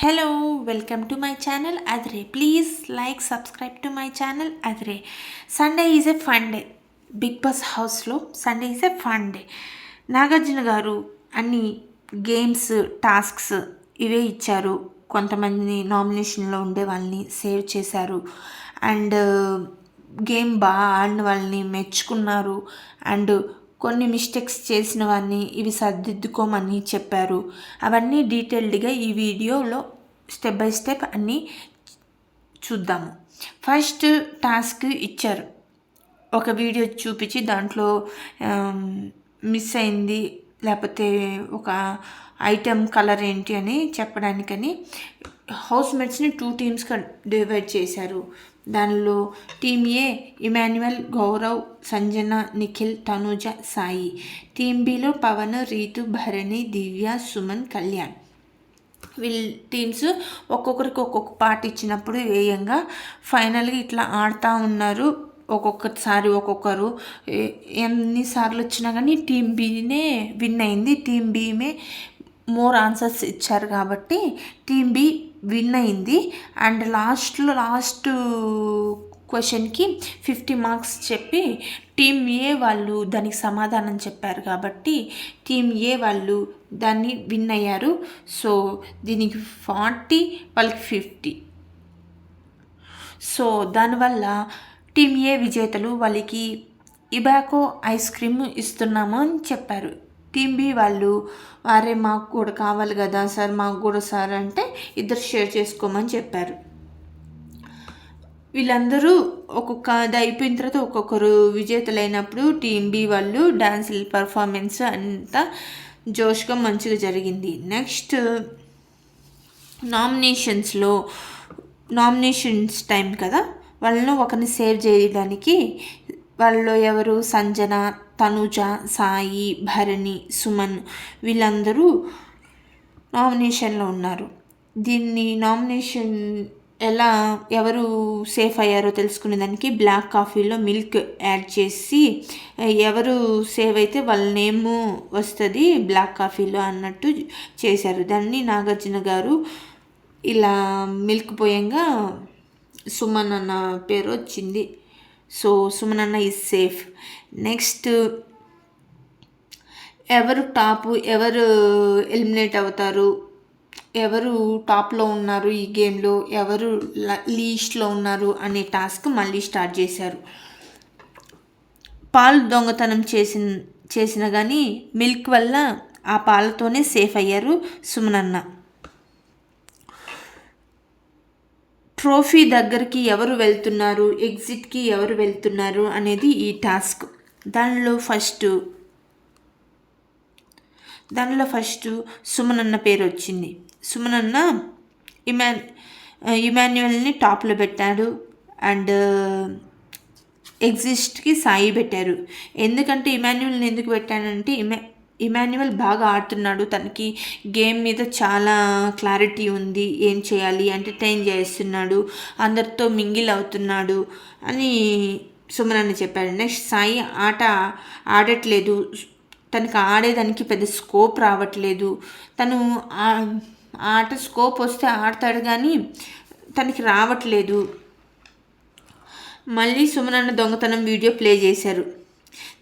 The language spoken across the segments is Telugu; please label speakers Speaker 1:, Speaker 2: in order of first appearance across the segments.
Speaker 1: Hello, welcome to my channel Adre. Please like, subscribe to my channel Adre. Sunday is a fun day. Big boss హౌస్లో Sunday is a fun day. Nagarjuna గారు అన్ని గేమ్స్ టాస్క్స్ ఇవే ఇచ్చారు. కొంతమంది నామినేషన్లో ఉండే వాళ్ళని సేవ్ చేశారు అండ్ గేమ్ బాగా ఆడిన వాళ్ళని మెచ్చుకున్నారు అండ్ కొన్ని మిస్టేక్స్ చేసిన వారిని ఇవి సర్దిద్దుకోమని చెప్పారు. అవన్నీ డీటెయిల్డ్గా ఈ వీడియోలో స్టెప్ బై స్టెప్ అన్నీ చూద్దాము. ఫస్ట్ టాస్క్ ఇచ్చారు, ఒక వీడియో చూపించి దాంట్లో మిస్ అయింది లేకపోతే ఒక ఐటెం కలర్ ఏంటి అని చెప్పడానికని హౌస్ మేట్స్ని 2 టీమ్స్గా డివైడ్ చేశారు. దానిలో టీమ్ ఏ ఇమాన్యుయల్, గౌరవ్, సంజన, నిఖిల్, తనుజ, సాయి. టీమ్ బిలో పవన్, రీతు, భరణి, దివ్య, సుమన్, కళ్యాణ్. వీళ్ళ టీమ్స్ ఒక్కొక్కరికి ఒక్కొక్క పార్ట్ ఇచ్చినప్పుడు వేయంగా ఫైనల్గా ఇట్లా ఆడుతూ ఉన్నారు. ఒక్కొక్కసారి ఒక్కొక్కరు ఎన్నిసార్లు వచ్చినా కానీ టీమ్ బినే విన్ అయింది. టీమ్ బిమే మోర్ ఆన్సర్స్ ఇచ్చారు కాబట్టి టీమ్ బి విన్ అయింది. అండ్ లాస్ట్ క్వశ్చన్కి 50 మార్క్స్ చెప్పి టీమ్ ఏ వాళ్ళు దానికి సమాధానం చెప్పారు కాబట్టి టీమ్ ఏ వాళ్ళు దాన్ని విన్ అయ్యారు. సో దీనికి 40 వాళ్ళకి 50. సో దానివల్ల టీమ్ ఏ విజేతలు వాళ్ళకి ఇబాకో ఐస్ క్రీమ్ ఇస్తున్నాము అని చెప్పారు. టీమ్ బి వాళ్ళు అరే మాకు కూడా కావాలి కదా సార్, మాకు కూడా సార్ అంటే ఇద్దరు షేర్ చేసుకోమని చెప్పారు. వీళ్ళందరూ ఒక్కొక్కది అయిపోయిన తర్వాత ఒక్కొక్కరు విజేతలైనప్పుడు టీమ్ బి వాళ్ళు డ్యాన్స్ పర్ఫార్మెన్స్ అంతా జోష్గా మంచిగా జరిగింది. నెక్స్ట్ నామినేషన్స్ టైం కదా, వాళ్ళను ఒకరిని సేవ్ చేయడానికి వాళ్ళలో ఎవరు సంజన, తనుజ, సాయి, భరణి, సుమన్ వీళ్ళందరూ నామినేషన్లో ఉన్నారు. దీన్ని నామినేషన్ ఎవరు సేఫ్ అయ్యారో తెలుసుకునే దానికి బ్లాక్ కాఫీలో మిల్క్ యాడ్ చేసి ఎవరు సేవ్ అయితే వాళ్ళ నేమ్ వస్తుంది బ్లాక్ కాఫీలో అన్నట్టు చేశారు. దాన్ని నాగార్జున గారు ఇలా మిల్క్ పోయంగా సుమన్ అన్న పేరు వచ్చింది. సో సుమన్ అన్న ఈజ్ సేఫ్. నెక్స్ట్ ఎవరు టాప్, ఎవరు ఎలిమినేట్ అవుతారు, ఎవరు టాప్లో ఉన్నారు ఈ గేమ్లో, ఎవరు లీస్ట్లో ఉన్నారు అనే టాస్క్ మళ్ళీ స్టార్ట్ చేశారు. పాలు దొంగతనం చేసిన కానీ మిల్క్ వల్ల ఆ పాలతోనే సేఫ్ అయ్యారు సుమనన్న. ట్రోఫీ దగ్గరికి ఎవరు వెళ్తున్నారు, ఎగ్జిట్కి ఎవరు వెళ్తున్నారు అనేది ఈ టాస్క్. దానిలో ఫస్ట్ సుమనన్న పేరు వచ్చింది. సుమనన్న ఇమాన్యుయల్ని టాప్లో పెట్టాడు అండ్ ఎగ్జిస్ట్కి సాయి పెట్టారు. ఎందుకంటే ఇమాన్యుయల్ని ఎందుకు పెట్టానంటే ఇమాన్యుయల్ బాగా ఆడుతున్నాడు, తనకి గేమ్ మీద చాలా క్లారిటీ ఉంది, ఏం చేయాలి, ఎంటర్టైన్ చేస్తున్నాడు, అందరితో మింగిల్ అవుతున్నాడు అని సుమనన్న చెప్పాడు. నెక్స్ట్ సాయి ఆడట్లేదు, తనకు ఆడేదానికి పెద్ద స్కోప్ రావట్లేదు, తను ఆట స్కోప్ వస్తే ఆడతాడు కానీ తనకి రావట్లేదు. మళ్ళీ సుమనన్న దొంగతనం వీడియో ప్లే చేశారు.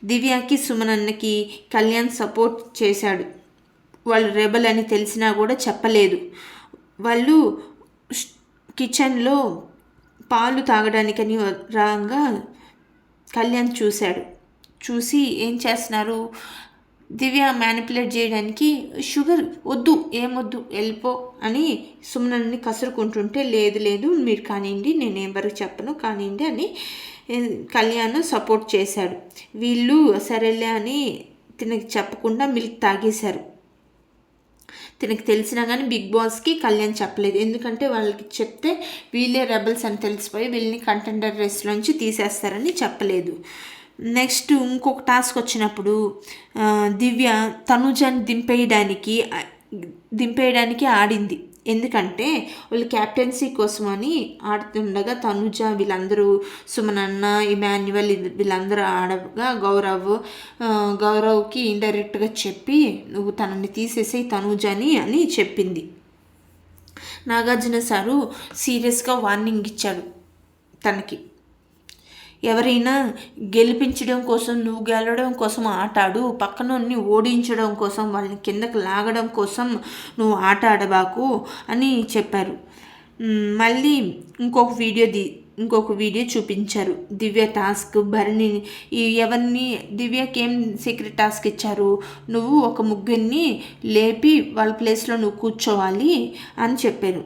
Speaker 1: దివ్యకి సుమనన్నకి కళ్యాణ్ సపోర్ట్ చేశాడు. వాళ్ళు రెబల్ అని తెలిసినా కూడా చెప్పలేదు. వాళ్ళు కిచెన్లో పాలు తాగడానికని రాగా కళ్యాణ్ చూసి ఏం చేస్తున్నారు, దివ్య మ్యానిపులేట్ చేయడానికి షుగర్ వద్దు, ఏమొద్దు, వెళ్ళిపో అని సుమనన్ని కసురుకుంటుంటే లేదు మీరు కానివ్వండి, నేనేం వరకు చెప్పను కానివ్వండి అని కళ్యాణ్ సపోర్ట్ చేశాడు. వీళ్ళు సరేలే అని తినకి చెప్పకుండా మిల్క్ తాగేశారు. తినకి తెలిసినా కానీ బిగ్ బాస్కి కళ్యాణ్ చెప్పలేదు. ఎందుకంటే వాళ్ళకి చెప్తే వీళ్ళే రెబల్స్ అని తెలిసిపోయి వీళ్ళని కంటెండర్ రేస్లోంచి తీసేస్తారని చెప్పలేదు. నెక్స్ట్ ఇంకొక టాస్క్ వచ్చినప్పుడు దివ్య తనుజాని దింపేయడానికి ఆడింది. ఎందుకంటే వాళ్ళు క్యాప్టెన్సీ కోసమని ఆడుతుండగా తనుజ వీళ్ళందరూ సుమనన్న, ఇమాన్యుయల్ వీళ్ళందరూ ఆడగా గౌరవ్కి ఇండైరెక్ట్గా చెప్పి నువ్వు తనని తీసేసి తనుజని అని చెప్పింది. నాగార్జున సారు సీరియస్గా వార్నింగ్ ఇచ్చాడు తనకి. ఎవరైనా గెలిపించడం కోసం, నువ్వు గెలవడం కోసం ఆట ఆడు, పక్కనోన్ని ఓడించడం కోసం, వాళ్ళని కిందకి లాగడం కోసం నువ్వు ఆట ఆడబాకు అని చెప్పారు. మళ్ళీ ఇంకొక వీడియో చూపించారు. దివ్య టాస్క్ భరణి ఎవరిని దివ్యకి ఏం సీక్రెట్ టాస్క్ ఇచ్చారు, నువ్వు ఒక ముగ్గురిని లేపి వాళ్ళ ప్లేస్లో నువ్వు కూర్చోవాలి అని చెప్పారు.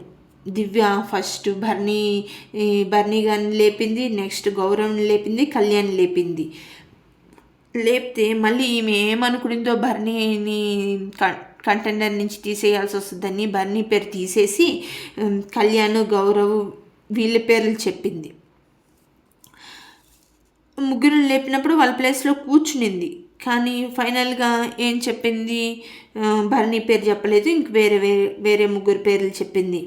Speaker 1: దివ్య ఫస్ట్ భరణి గారిని లేపింది, నెక్స్ట్ గౌరవ్ని లేపింది, కళ్యాణ్ లేపింది. లేపితే మళ్ళీ ఈమె ఏమనుకునిందో భరణిని కంటెండర్ నుంచి తీసేయాల్సి వస్తుందని భరణి పేరు తీసేసి కళ్యాణ్, గౌరవ్ వీళ్ళ పేర్లు చెప్పింది. ముగ్గురు లేపినప్పుడు వాళ్ళ ప్లేస్లో కూర్చునింది. కానీ ఫైనల్గా ఏం చెప్పింది, భరణి పేరు చెప్పలేదు, ఇంక వేరే ముగ్గురు పేర్లు చెప్పింది.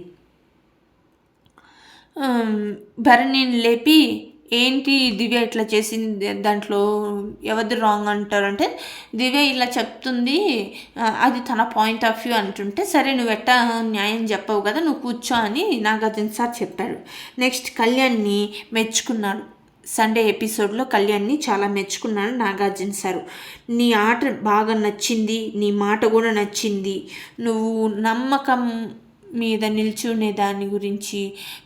Speaker 1: భరణిని లేపి ఏంటి దివ్య ఇట్లా చేసింది, దాంట్లో ఎవరిది రాంగ్ అంటారంటే దివ్య ఇలా చెప్తుంది, అది తన పాయింట్ ఆఫ్ వ్యూ అంటుంటే, సరే నువ్వు ఎట్టా న్యాయం చెప్పవు కదా, నువ్వు కూర్చో అని నాగార్జున సార్ చెప్పాడు. నెక్స్ట్ కళ్యాణ్ని మెచ్చుకున్నాడు. సండే ఎపిసోడ్లో కళ్యాణ్ని చాలా మెచ్చుకున్నాడు నాగార్జున సారు. నీ ఆట బాగా నచ్చింది, నీ మాట కూడా నచ్చింది, నువ్వు నమ్మకం మీద నిల్చునే దాని గురించి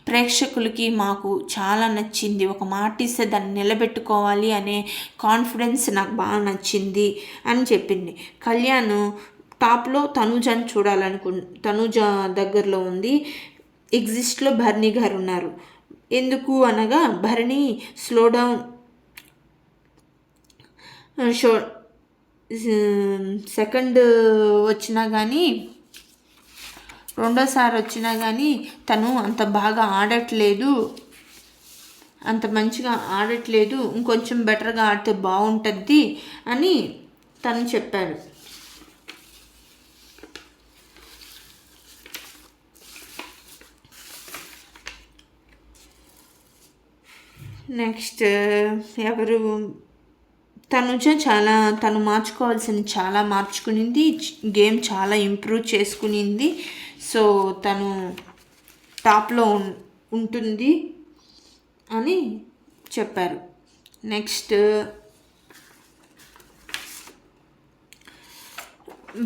Speaker 1: ప్రేక్షకులకి మాకు చాలా నచ్చింది, ఒక మాట ఇస్తే దాన్ని నిలబెట్టుకోవాలి అనే కాన్ఫిడెన్స్ నాకు బాగా నచ్చింది అని చెప్పింది. కళ్యాణ్ టాప్లో తనూజని తనూజ దగ్గరలో ఉంది. ఎగ్జిస్ట్లో భరణి గారు ఉన్నారు. ఎందుకు అనగా భరణి స్లో డౌన్ సెకండ్ వచ్చినా కానీ రెండోసారి వచ్చినా కానీ తను అంత బాగా ఆడట్లేదు, అంత మంచిగా ఆడట్లేదు, ఇంకొంచెం బెటర్గా ఆడితే బాగుంటుంది అని తను చెప్పాడు. నెక్స్ట్ ఎవరు, తను మార్చుకోవాల్సింది చాలా మార్చుకునింది, గేమ్ చాలా ఇంప్రూవ్ చేసుకునింది. సో తను టాప్లో ఉంటుంది అని చెప్పారు. నెక్స్ట్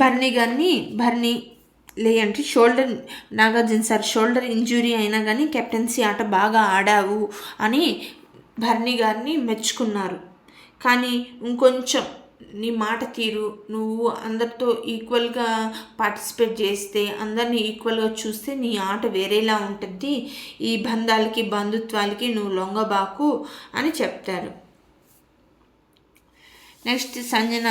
Speaker 1: భరణి లేదంటే నాగార్జున సార్ షోల్డర్ ఇంజురీ అయినా కానీ కెప్టెన్సీ ఆట బాగా ఆడావు అని భరణి గారిని మెచ్చుకున్నారు. కానీ ఇంకొంచెం నీ మాట తీరు, నువ్వు అందరితో ఈక్వల్గా పార్టిసిపేట్ చేస్తే, అందరినీ ఈక్వల్గా చూస్తే నీ ఆట వేరేలా ఉంటుంది, ఈ బంధాలకి బంధుత్వాలకి నువ్వు లొంగబాకు అని చెప్తారు. నెక్స్ట్ సంజన,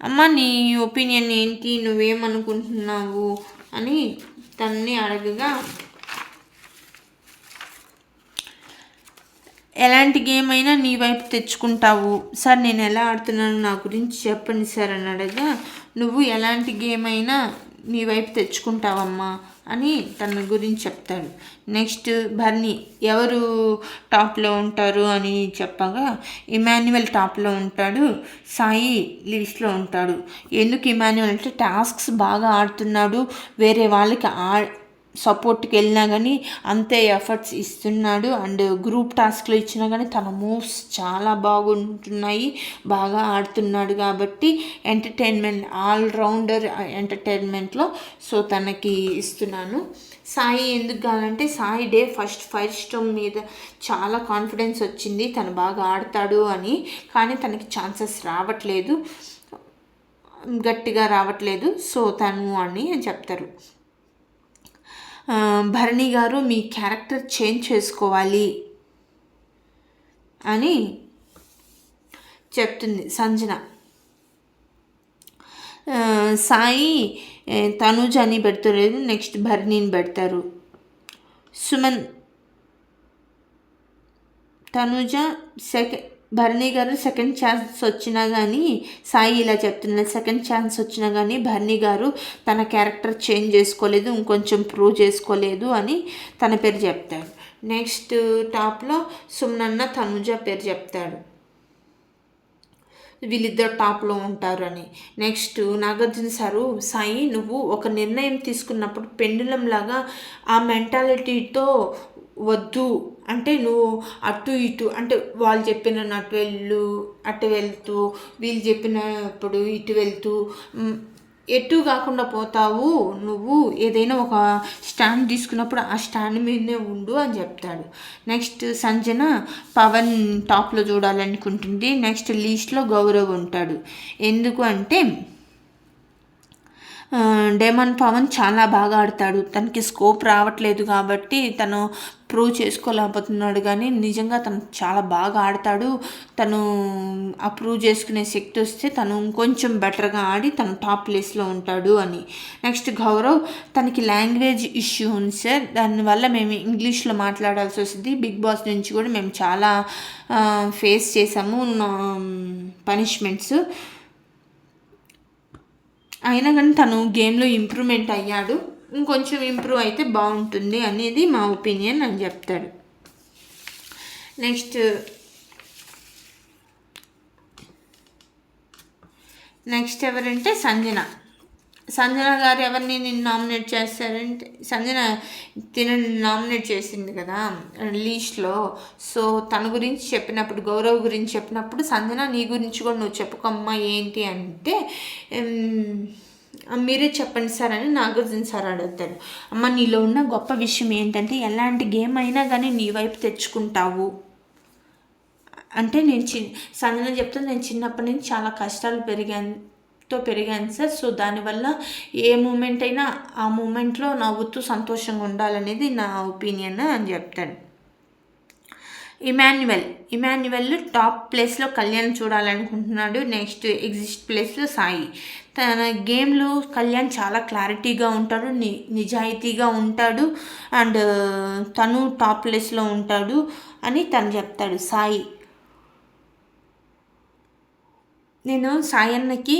Speaker 1: అమ్మ నీ ఒపీనియన్ ఏంటి, నువ్వేమనుకుంటున్నావు అని తనని అడగగా, ఎలాంటి గేమ్ అయినా నీ వైపు తెచ్చుకుంటావు సార్, నేను ఎలా ఆడుతున్నాను నా గురించి చెప్పండి సార్ అని అడగా, నువ్వు ఎలాంటి గేమ్ అయినా నీ వైపు తెచ్చుకుంటావమ్మా అని తన గురించి చెప్తాడు. నెక్స్ట్ భరణి ఎవరు టాప్లో ఉంటారు అని చెప్పగా, ఇమాన్యువల్ టాప్లో ఉంటాడు, సాయి లిస్ట్లో ఉంటాడు. ఎందుకు ఇమాన్యువల్ అంటే టాస్క్స్ బాగా ఆడుతున్నాడు, వేరే వాళ్ళకి సపోర్ట్కి వెళ్ళినా కానీ అంతే ఎఫర్ట్స్ ఇస్తున్నాడు, అండ్ గ్రూప్ టాస్క్లో ఇచ్చినా కానీ తన మూవ్స్ చాలా బాగుంటున్నాయి, బాగా ఆడుతున్నాడు కాబట్టి ఎంటర్టైన్మెంట్ ఆల్రౌండర్ ఎంటర్టైన్మెంట్లో సో తనకి ఇస్తున్నాను. సాయి ఎందుకు కావాలంటే సాయి ఫస్ట్ ఫైర్ స్టోన్ మీద చాలా కాన్ఫిడెన్స్ వచ్చింది, తను బాగా ఆడతాడు అని, కానీ తనకి ఛాన్సెస్ రావట్లేదు, గట్టిగా రావట్లేదు, సో తను అని చెప్తారు. భరణి గారు మీ క్యారెక్టర్ చేంజ్ చేసుకోవాలి అని చెప్తుంది సంజన. సాయి తనూజ అని పెడతలేదు, నెక్స్ట్ భరణిని పెడతారు. సుమన్ తనూజ భరణి గారు సెకండ్ ఛాన్స్ వచ్చినా కానీ, సాయి ఇలా చెప్తున్నారు, సెకండ్ ఛాన్స్ వచ్చినా కానీ భరణి గారు తన క్యారెక్టర్ చేంజ్ చేసుకోలేదు, ఇంకొంచెం ప్రూవ్ చేసుకోలేదు అని తన పేరు చెప్తాడు. నెక్స్ట్ టాప్లో సుమనన్న తనుజ పేరు చెప్తాడు. వీళ్ళిద్దరు టాప్లో ఉంటారు అని. నెక్స్ట్ నాగార్జున సారు, సాయి నువ్వు ఒక నిర్ణయం తీసుకున్నప్పుడు పెండులం లాగా ఆ మెంటాలిటీతో వద్దు, అంటే నువ్వు అటు ఇటు, అంటే వాళ్ళు చెప్పిన అటు వెళ్తూ, వీళ్ళు చెప్పినప్పుడు ఇటు వెళ్తూ ఎటు కాకుండా పోతావు, నువ్వు ఏదైనా ఒక స్టాండ్ తీసుకున్నప్పుడు ఆ స్టాండ్ మీదనే ఉండు అని చెప్తాడు. నెక్స్ట్ సంజన పవన్ టాప్లో చూడాలనుకుంటుంది. నెక్స్ట్ లీస్ట్లో గౌరవ్ ఉంటాడు. ఎందుకు అంటే డేమన్ పవన్ చాలా బాగా ఆడతాడు, తనకి స్కోప్ రావట్లేదు కాబట్టి తను ప్రూవ్ చేసుకోలేకపోతున్నాడు, కానీ నిజంగా తను చాలా బాగా ఆడతాడు. తను ఆ ప్రూవ్ చేసుకునే శక్తి వస్తే తను ఇంకొంచెం బెటర్గా ఆడి తను టాప్ ప్లేస్లో ఉంటాడు అని. నెక్స్ట్ గౌరవ్, తనకి లాంగ్వేజ్ ఇష్యూ ఉంది సార్, దానివల్ల మేము ఇంగ్లీష్లో మాట్లాడాల్సి వస్తుంది. బిగ్ బాస్ నుంచి కూడా మేము చాలా ఫేస్ చేసాము పనిష్మెంట్స్, అయినా కానీ తను గేమ్లో ఇంప్రూవ్మెంట్ అయ్యాడు, ఇంకొంచెం ఇంప్రూవ్ అయితే బాగుంటుంది అనేది మా ఒపీనియన్ అని చెప్తాడు. నెక్స్ట్ ఎవరంటే సంజన గారు ఎవరిని నేను నామినేట్ చేస్తారంటే, తినని నామినేట్ చేసింది కదా లీస్ట్లో. సో తన గురించి చెప్పినప్పుడు, గౌరవ్ గురించి చెప్పినప్పుడు, సంజన నీ గురించి కూడా నువ్వు చెప్పుకోమ్మా ఏంటి అంటే, మీరే చెప్పండి సార్ అని నాగార్జున సార్ అడుగుతాడు. అమ్మ నీలో ఉన్న గొప్ప విషయం ఏంటంటే ఎలాంటి గేమ్ అయినా కానీ నీ వైపు తెచ్చుకుంటావు అంటే, సంజన చెప్తాను, నేను చిన్నప్పటి నుంచి చాలా కష్టాలు పెరిగాను సార్. సో దానివల్ల ఏ మూమెంట్ అయినా ఆ మూమెంట్లో నవ్వుతూ సంతోషంగా ఉండాలనేది నా ఒపీనియన్ అని చెప్తాడు. ఇమాన్యువల్ టాప్ ప్లేస్లో కళ్యాణ్ చూడాలనుకుంటున్నాడు. నెక్స్ట్ ఎగ్జిస్ట్ ప్లేస్లో సాయి. తన గేమ్లో కళ్యాణ్ చాలా క్లారిటీగా ఉంటాడు, నిజాయితీగా ఉంటాడు, అండ్ తను టాప్ ప్లేస్లో ఉంటాడు అని తను చెప్తాడు. సాయి, నేను సాయి అన్నకి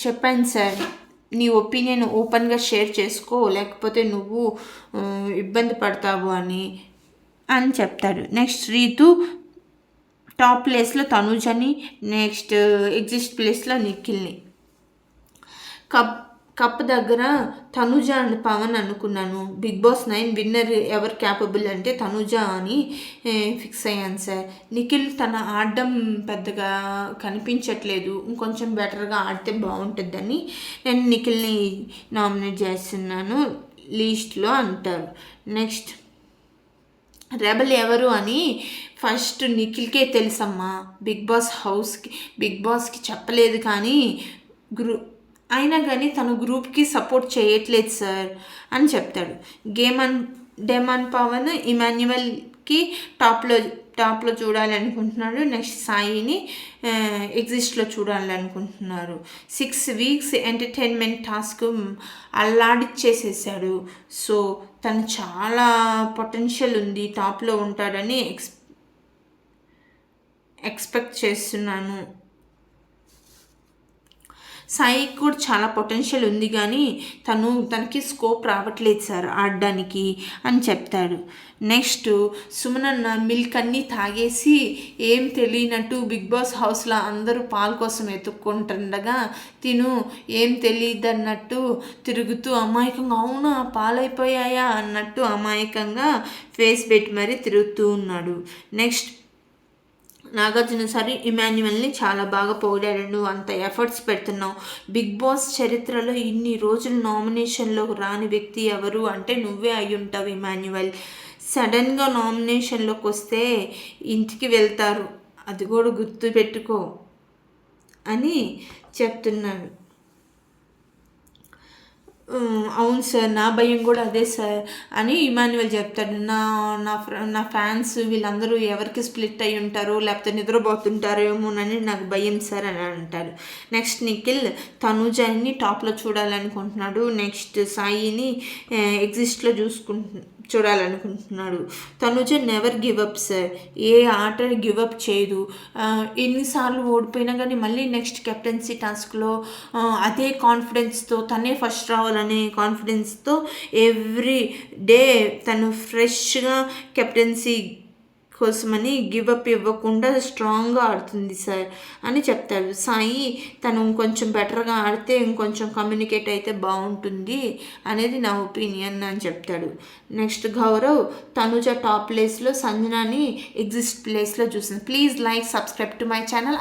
Speaker 1: చెప్పాను సార్, నీ ఒపీనియన్ ఓపెన్గా షేర్ చేసుకో, లేకపోతే నువ్వు ఇబ్బంది పడతావు అని చెప్తాడు. నెక్స్ట్ రీతు టాప్ ప్లేస్లో తనూజని, నెక్స్ట్ ఎగ్జిస్ట్ ప్లేస్లో నిఖిల్ని. కప్ దగ్గర తనుజ అండ్ పవన్ అనుకున్నాను. బిగ్ బాస్ 9 విన్నర్ ఎవరు క్యాపబుల్ అంటే తనుజ అని ఫిక్స్ అయ్యాను సార్. నిఖిల్ తన ఆడడం పెద్దగా కనిపించట్లేదు, ఇంకొంచెం బెటర్గా ఆడితే బాగుంటుందని నేను నిఖిల్ని నామినేట్ చేస్తున్నాను లీస్ట్లో అంటారు. నెక్స్ట్ రెబల్ ఎవరు అని ఫస్ట్ నిఖిల్కే తెలుసమ్మా, బిగ్ బాస్కి చెప్పలేదు, కానీ అయినా కానీ తన గ్రూప్కి సపోర్ట్ చేయట్లేదు సార్ అని చెప్తాడు. డేమన్ పవన్ ఇమాన్యువల్కి టాప్లో చూడాలనుకుంటున్నాడు. నెక్స్ట్ సాయిని ఎగ్జిస్ట్లో చూడాలనుకుంటున్నారు. 6 వీక్స్ ఎంటర్టైన్మెంట్ టాస్క్ అల్లాడిచ్చేసేసాడు. సో తను చాలా పొటెన్షియల్ ఉంది, టాప్లో ఉంటాడని ఎక్స్పెక్ట్ చేస్తున్నాను. సాయికి కూడా చాలా పొటెన్షియల్ ఉంది, కానీ తనకి స్కోప్ రావట్లేదు సార్ ఆడడానికి అని చెప్తాడు. నెక్స్ట్ సుమనన్న మిల్క్ అన్నీ తాగేసి ఏం తెలియనట్టు బిగ్ బాస్ హౌస్లో అందరూ పాల కోసం ఎత్తుక్కుంటుండగా తిను ఏం తెలియదన్నట్టు తిరుగుతూ అమాయకంగా, అవునా పాలైపోయాయా అన్నట్టు అమాయకంగా ఫేస్ పెట్టి మరీ తిరుగుతూ ఉన్నాడు. నెక్స్ట్ నాగార్జున సార్ ఇమాన్యువల్ని చాలా బాగా పొగిడాడు. నువ్వు అంత ఎఫర్ట్స్ పెడుతున్నావు, బిగ్ బాస్ చరిత్రలో ఇన్ని రోజులు నామినేషన్లో రాని వ్యక్తి ఎవరు అంటే నువ్వే అయి ఉంటావు ఇమాన్యువల్. సడన్గా నామినేషన్లోకి వస్తే ఇంటికి వెళ్తారు, అది కూడా గుర్తు పెట్టుకో అని చెప్తున్నాడు. అవును సార్, నా భయం కూడా అదే సార్ అని ఇమాన్యువల్ చెప్తాడు. నా ఫ్యాన్స్ వీళ్ళందరూ ఎవరికి స్ప్లిట్ అయి ఉంటారో లేకపోతే నిద్రపోతుంటారేమోనని నాకు భయం సార్ అని అంటాడు. నెక్స్ట్ నిఖిల్ తనుజని టాప్లో చూడాలనుకుంటున్నాడు. నెక్స్ట్ సాయిని ఎగ్జిస్ట్లో చూడాలనుకుంటున్నాడు. Tanuja never give up sir, ఏ ఆట గివ్ అప్ చేయదు. ఎన్నిసార్లు ఓడిపోయినా కానీ మళ్ళీ నెక్స్ట్ కెప్టెన్సీ టాస్క్లో అదే కాన్ఫిడెన్స్తో, తనే ఫస్ట్ రావాలనే కాన్ఫిడెన్స్తో ఎవ్రీ డే తను ఫ్రెష్గా కెప్టెన్సీ కోసమని గివ్ అప్ ఇవ్వకుండా స్ట్రాంగ్గా ఆడుతుంది సార్ అని చెప్తాడు. సాయి తను కొంచెం బెటర్గా ఆడితే ఇంకొంచెం కమ్యూనికేట్ అయితే బాగుంటుంది అనేది నా ఒపీనియన్ అని చెప్తాడు. నెక్స్ట్ గౌరవ్ తనుజ టాప్ ప్లేస్లో సంజనాని ఎగ్జిస్ట్ ప్లేస్లో చూసింది. Please like subscribe to my channel.